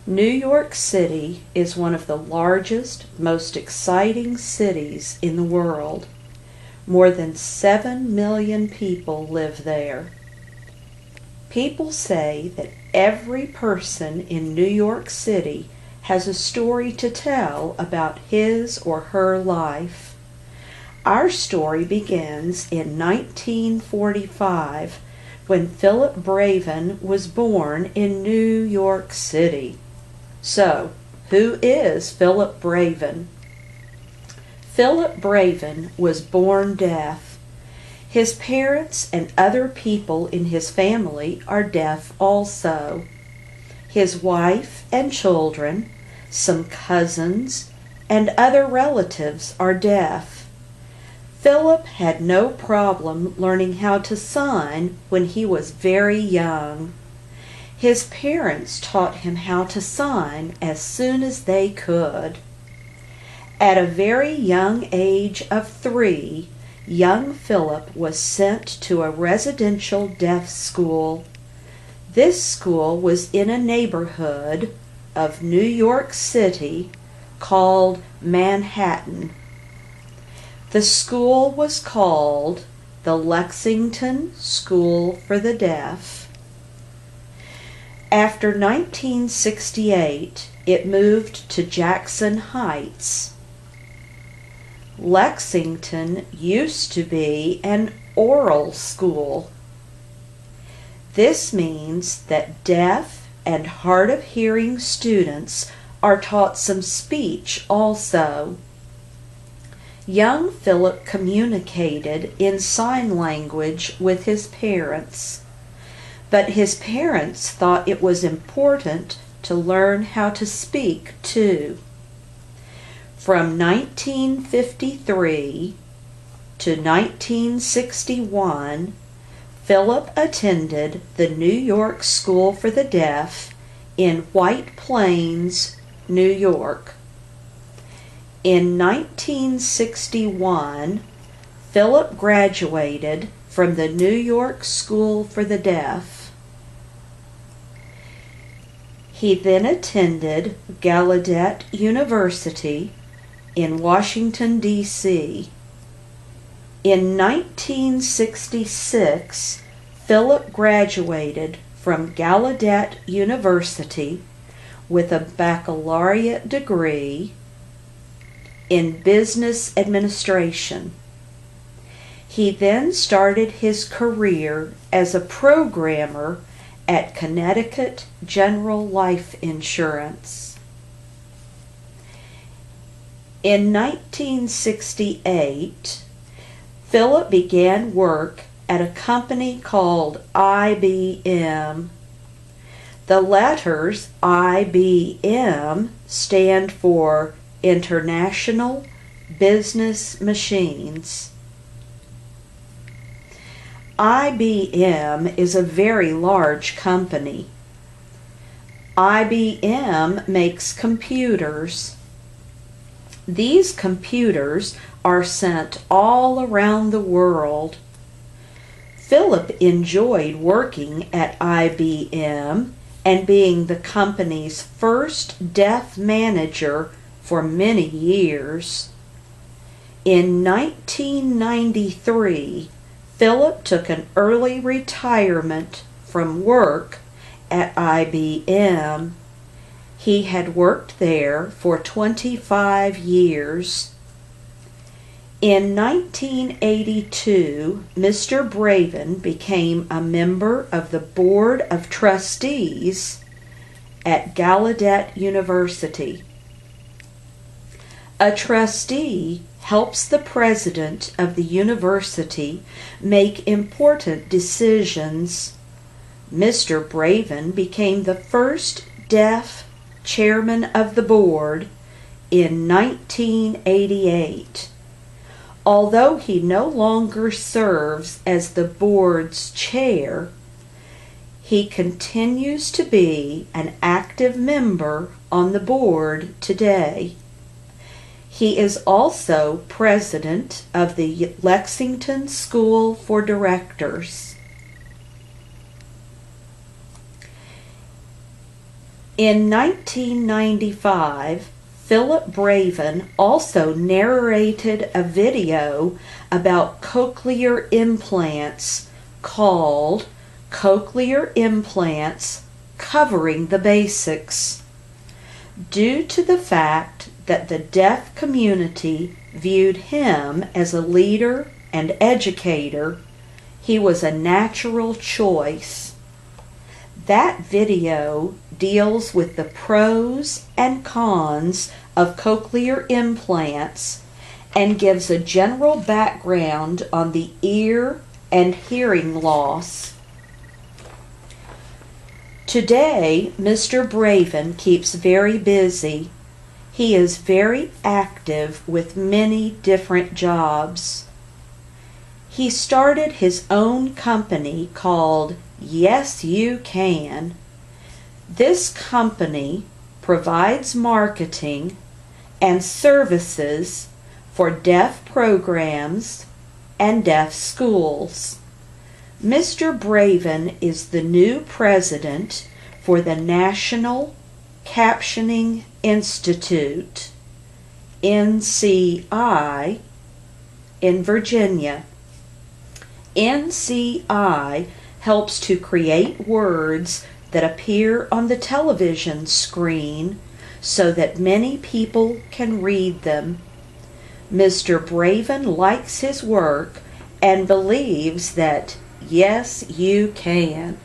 New York City is one of the largest, most exciting cities in the world. More than 7 million people live there. People say that every person in New York City has a story to tell about his or her life. Our story begins in 1945 when Philip Bravin was born in New York City. So, who is Philip Bravin? Philip Bravin was born deaf. His parents and other people in his family are deaf also. His wife and children, some cousins, and other relatives are deaf. Philip had no problem learning how to sign when he was very young. His parents taught him how to sign as soon as they could. At a very young age of 3, young Philip was sent to a residential deaf school. This school was in a neighborhood of New York City called Manhattan. The school was called the Lexington School for the Deaf. After 1968, it moved to Jackson Heights. Lexington used to be an oral school. This means that deaf and hard of hearing students are taught some speech also. Young Philip communicated in sign language with his parents, but his parents thought it was important to learn how to speak too. From 1953 to 1961, Philip attended the New York School for the Deaf in White Plains, New York. In 1961, Philip graduated from the New York School for the Deaf. He then attended Gallaudet University in Washington, D.C. In 1966, Philip graduated from Gallaudet University with a baccalaureate degree in business administration. He then started his career as a programmer at Connecticut General Life Insurance. In 1968, Philip began work at a company called IBM. The letters IBM stand for International Business Machines. IBM is a very large company. IBM makes computers. These computers are sent all around the world. Philip enjoyed working at IBM and being the company's first deaf manager for many years. In 1993, Philip took an early retirement from work at IBM. He had worked there for 25 years. In 1982, Mr. Bravin became a member of the Board of Trustees at Gallaudet University. A trustee helps the president of the university make important decisions. Mr. Bravin became the first deaf chairman of the board in 1988. Although he no longer serves as the board's chair, he continues to be an active member on the board today. He is also president of the Lexington School for Directors. In 1995, Philip Bravin also narrated a video about cochlear implants called Cochlear Implants Covering the Basics. Due to the fact that the deaf community viewed him as a leader and educator, he was a natural choice. That video deals with the pros and cons of cochlear implants and gives a general background on the ear and hearing loss. Today, Mr. Bravin keeps very busy. He is very active with many different jobs. He started his own company called Yes You Can. This company provides marketing and services for deaf programs and deaf schools. Mr. Bravin is the new president for the National Captioning Institute, NCI, in Virginia. NCI helps to create words that appear on the television screen so that many people can read them. Mr. Bravin likes his work and believes that yes, you can.